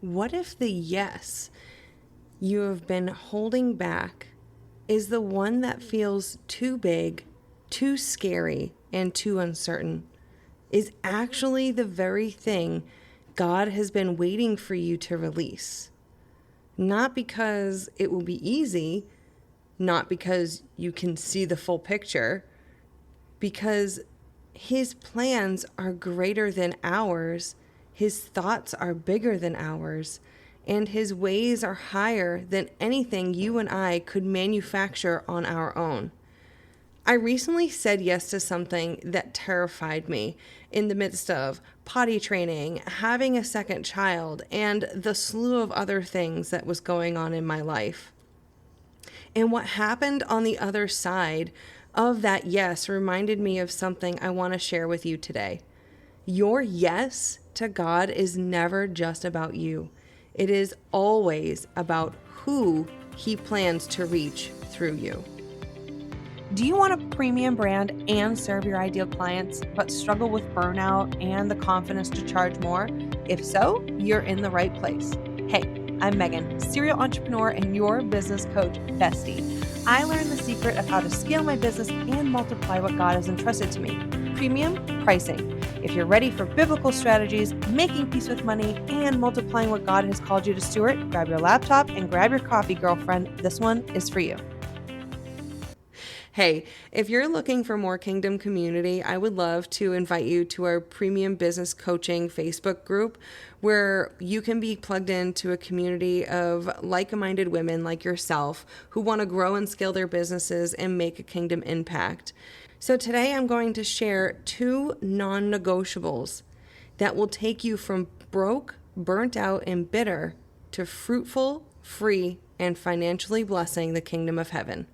What if the yes you have been holding back is the one that feels too big, too scary, and too uncertain, is actually the very thing God has been waiting for you to release? Not because it will be easy, not because you can see the full picture, because His plans are greater than ours, His thoughts are bigger than ours, and His ways are higher than anything you and I could manufacture on our own. I recently said yes to something that terrified me in the midst of potty training, having a second child, and the slew of other things that was going on in my life. And what happened on the other side of that yes reminded me of something I want to share with you today. Your yes to God is never just about you. It is always about who He plans to reach through you. Do you want a premium brand and serve your ideal clients, but struggle with burnout and the confidence to charge more? If so, you're in the right place. Hey, I'm Meghan, serial entrepreneur and your business coach bestie. I learned the secret of how to scale my business and multiply what God has entrusted to me. Premium pricing. If you're ready for biblical strategies, making peace with money, and multiplying what God has called you to steward, grab your laptop and grab your coffee, girlfriend. This one is for you. Hey, if you're looking for more kingdom community, I would love to invite you to our premium business coaching Facebook group, where you can be plugged into a community of like-minded women like yourself who want to grow and scale their businesses and make a kingdom impact. So today I'm going to share 2 non-negotiables that will take you from broke, burnt out, and bitter to fruitful, free, and financially blessing the kingdom of heaven.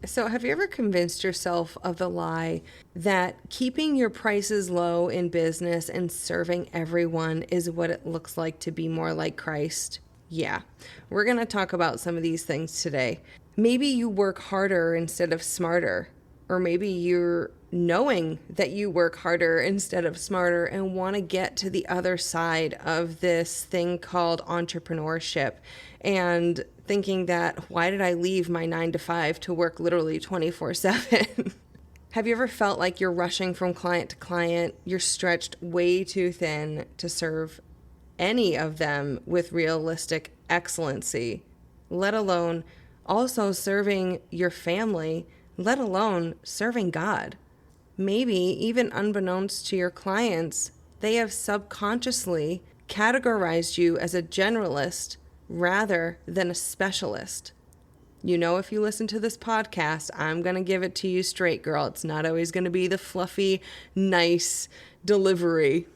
So have you ever convinced yourself of the lie that keeping your prices low in business and serving everyone is what it looks like to be more like Christ? Yeah, we're going to talk about some of these things today. Maybe you work harder instead of smarter, or maybe you're knowing that you work harder instead of smarter and want to get to the other side of this thing called entrepreneurship and thinking that, why did I leave my 9 to 5 to work literally 24/7? Have you ever felt like you're rushing from client to client? You're stretched way too thin to serve any of them with realistic excellency, let alone also serving your family, let alone serving God. Maybe even unbeknownst to your clients, they have subconsciously categorized you as a generalist rather than a specialist. You know, if you listen to this podcast, I'm going to give it to you straight, girl. It's not always going to be the fluffy, nice delivery.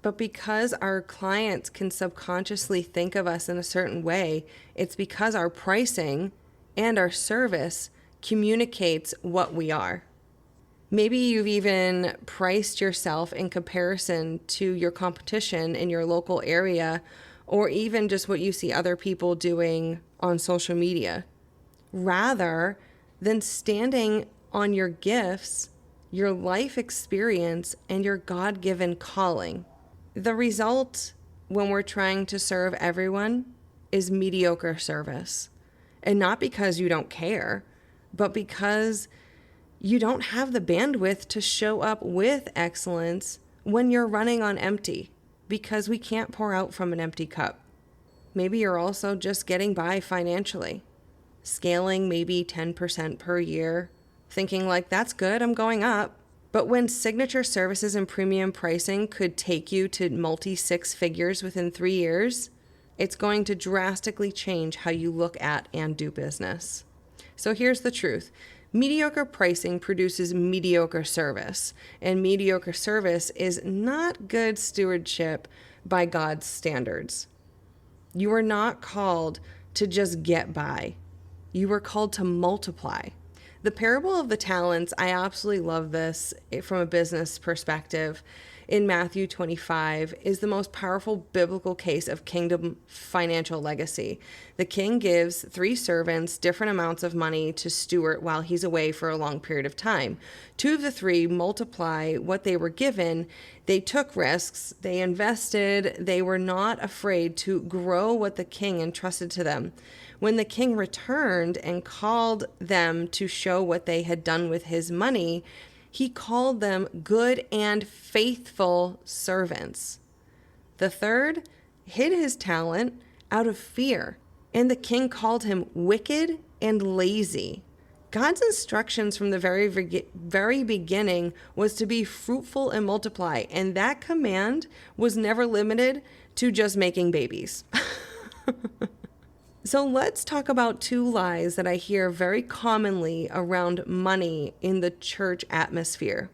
But because our clients can subconsciously think of us in a certain way, it's because our pricing and our service communicates what we are. Maybe you've even priced yourself in comparison to your competition in your local area, or even just what you see other people doing on social media, rather than standing on your gifts, your life experience, and your God-given calling. The result when we're trying to serve everyone is mediocre service. And not because you don't care, but because you don't have the bandwidth to show up with excellence when you're running on empty, because we can't pour out from an empty cup. Maybe you're also just getting by financially, scaling maybe 10% per year, thinking like, that's good, I'm going up. But when signature services and premium pricing could take you to multi-6 figures within 3 years, it's going to drastically change how you look at and do business. So here's the truth. Mediocre pricing produces mediocre service, and mediocre service is not good stewardship by God's standards. You are not called to just get by. You are called to multiply. The parable of the talents, I absolutely love this from a business perspective. in Matthew 25 is the most powerful biblical case of kingdom financial legacy. The king gives 3 servants different amounts of money to steward while he's away for a long period of time. 2 of the 3 multiply what they were given. They took risks, they invested, they were not afraid to grow what the king entrusted to them. When the king returned and called them to show what they had done with his money, he called them good and faithful servants. The third hid his talent out of fear, and the king called him wicked and lazy. God's instructions from the very beginning was to be fruitful and multiply, and that command was never limited to just making babies. So let's talk about 2 lies that I hear very commonly around money in the church atmosphere.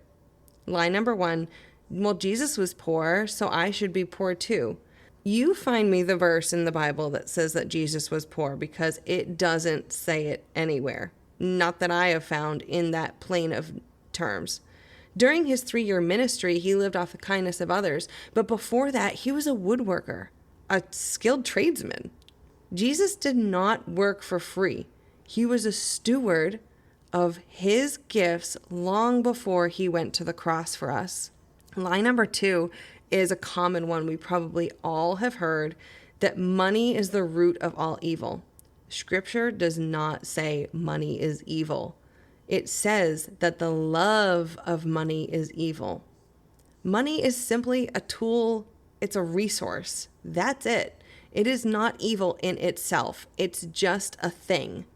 Lie number 1, well, Jesus was poor, so I should be poor too. You find me the verse in the Bible that says that Jesus was poor, because it doesn't say it anywhere. Not that I have found in that plane of terms. During his 3-year ministry, he lived off the kindness of others, but before that, he was a woodworker, a skilled tradesman. Jesus did not work for free. He was a steward of his gifts long before he went to the cross for us. Lie number 2 is a common one we probably all have heard, that money is the root of all evil. Scripture does not say money is evil. It says that the love of money is evil. Money is simply a tool. It's a resource. That's it. It is not evil in itself. It's just a thing.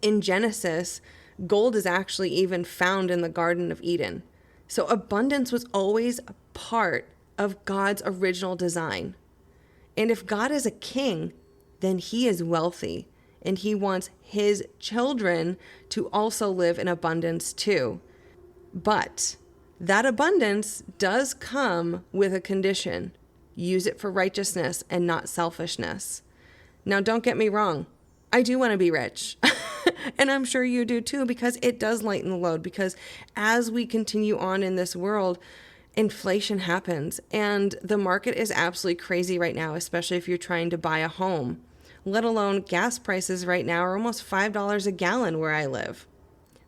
In Genesis, gold is actually even found in the Garden of Eden. So abundance was always a part of God's original design. And if God is a king, then he is wealthy, and he wants his children to also live in abundance too. But that abundance does come with a condition. Use it for righteousness and not selfishness. Now, don't get me wrong. I do want to be rich. And I'm sure you do too, because it does lighten the load. Because as we continue on in this world, inflation happens, and the market is absolutely crazy right now, especially if you're trying to buy a home. Let alone gas prices right now are almost $5 a gallon where I live.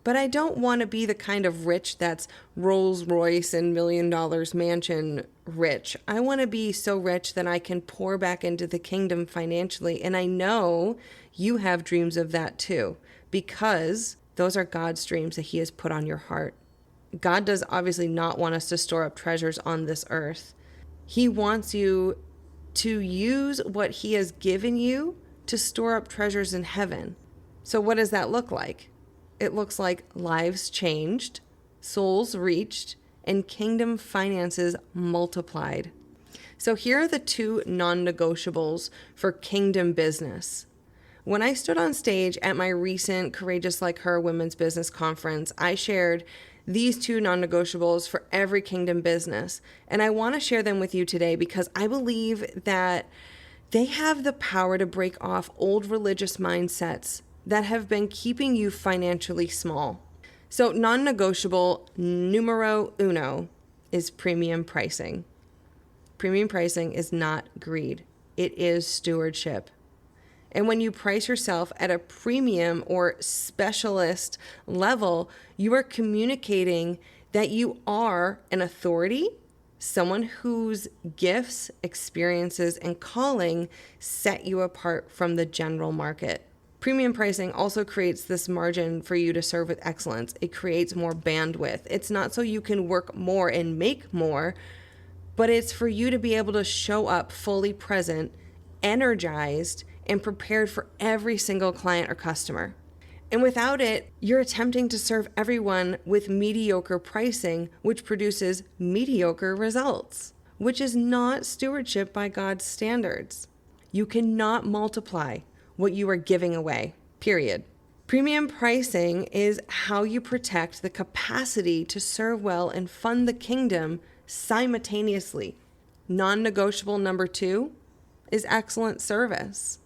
But I don't want to be the kind of rich that's Rolls Royce and $1 million mansion rich. I want to be so rich that I can pour back into the kingdom financially. And I know you have dreams of that too, because those are God's dreams that he has put on your heart. God does obviously not want us to store up treasures on this earth. He wants you to use what he has given you to store up treasures in heaven. So what does that look like? It looks like lives changed, souls reached, and kingdom finances multiplied. So here are the 2 non-negotiables for kingdom business. When I stood on stage at my recent Courageous Like Her Women's Business Conference, I shared these 2 non-negotiables for every kingdom business. And I want to share them with you today because I believe that they have the power to break off old religious mindsets that have been keeping you financially small. So non-negotiable numero 1 is premium pricing. Premium pricing is not greed. It is stewardship. And when you price yourself at a premium or specialist level, you are communicating that you are an authority, someone whose gifts, experiences, and calling set you apart from the general market. Premium pricing also creates this margin for you to serve with excellence. It creates more bandwidth. It's not so you can work more and make more, but it's for you to be able to show up fully present, energized, and prepared for every single client or customer. And without it, you're attempting to serve everyone with mediocre pricing, which produces mediocre results, which is not stewardship by God's standards. You cannot multiply what you are giving away, period. Premium pricing is how you protect the capacity to serve well and fund the kingdom simultaneously. Non-negotiable number 2 is excellent service.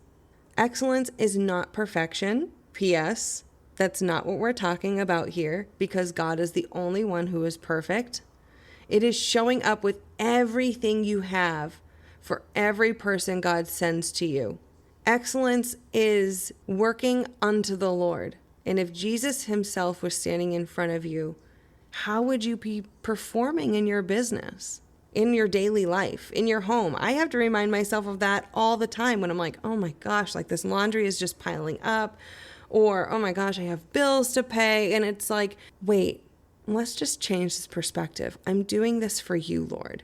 Excellence is not perfection. P.S. That's not what we're talking about here, because God is the only one who is perfect. It is showing up with everything you have for every person God sends to you. Excellence is working unto the Lord. And if Jesus himself was standing in front of you, how would you be performing in your business, in your daily life, in your home? I have to remind myself of that all the time when I'm like, oh my gosh, like this laundry is just piling up, or oh my gosh, I have bills to pay. And it's like, wait, let's just change this perspective. I'm doing this for you, Lord.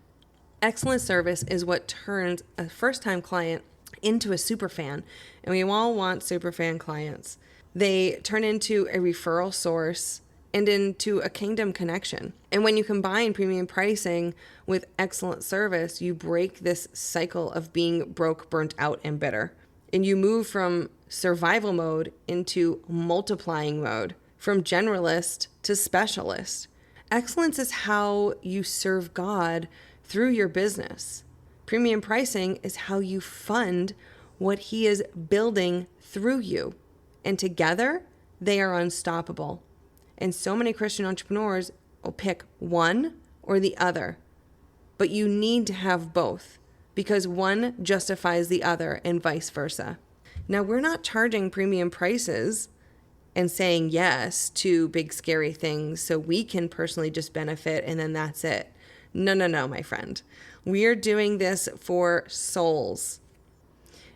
Excellent service is what turns a first-time client into a super fan, and we all want super fan clients. They turn into a referral source and into a kingdom connection. And when you combine premium pricing with excellent service, you break this cycle of being broke, burnt out, and bitter. And you move from survival mode into multiplying mode, from generalist to specialist. Excellence is how you serve God through your business. Premium pricing is how you fund what he is building through you. And together, they are unstoppable. And so many Christian entrepreneurs will pick one or the other. But you need to have both because one justifies the other and vice versa. Now, we're not charging premium prices and saying yes to big, scary things so we can personally just benefit and then that's it. No, my friend. We are doing this for souls.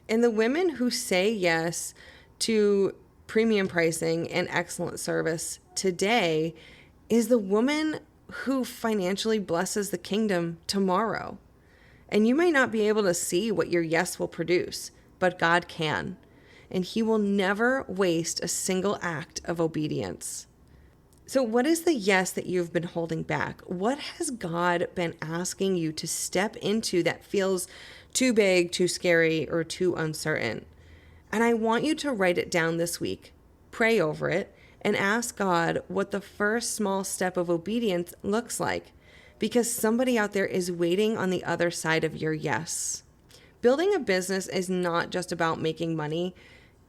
And the women who say yes to premium pricing and excellent service today is the woman who financially blesses the kingdom tomorrow. And you might not be able to see what your yes will produce, but God can. And he will never waste a single act of obedience. So what is the yes that you've been holding back? What has God been asking you to step into that feels too big, too scary, or too uncertain? And I want you to write it down this week, pray over it, and ask God what the first small step of obedience looks like, because somebody out there is waiting on the other side of your yes. Building a business is not just about making money.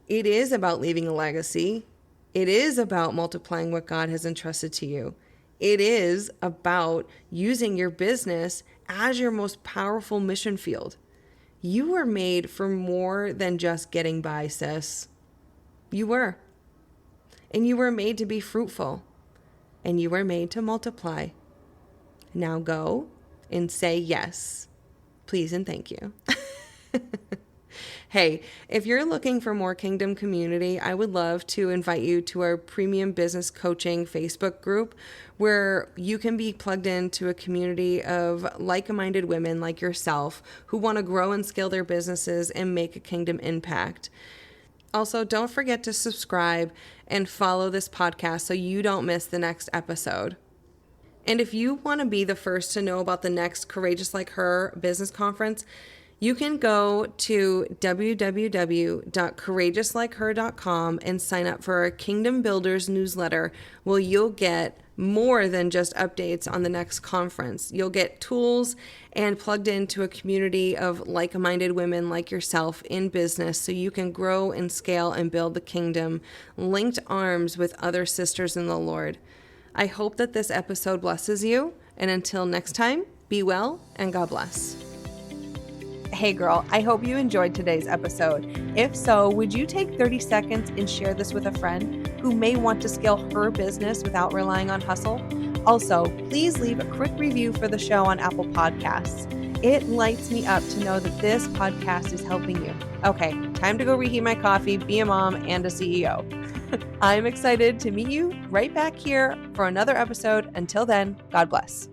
It is about leaving a legacy. It is about multiplying what God has entrusted to you. It is about using your business as your most powerful mission field. You were made for more than just getting by, sis. You were. And you were made to be fruitful. And you were made to multiply. Now go and say yes. Please and thank you. Hey, if you're looking for more kingdom community, I would love to invite you to our premium business coaching Facebook group where you can be plugged into a community of like-minded women like yourself who want to grow and scale their businesses and make a kingdom impact. Also, don't forget to subscribe and follow this podcast so you don't miss the next episode. And if you want to be the first to know about the next Courageous Like Her business conference, you can go to www.courageouslikeher.com and sign up for our Kingdom Builders newsletter where you'll get more than just updates on the next conference. You'll get tools and plugged into a community of like-minded women like yourself in business so you can grow and scale and build the kingdom, linked arms with other sisters in the Lord. I hope that this episode blesses you. And until next time, be well and God bless. Hey girl, I hope you enjoyed today's episode. If so, would you take 30 seconds and share this with a friend who may want to scale her business without relying on hustle? Also, please leave a quick review for the show on Apple Podcasts. It lights me up to know that this podcast is helping you. Okay, time to go reheat my coffee, be a mom, and a CEO. I'm excited to meet you right back here for another episode. Until then, God bless.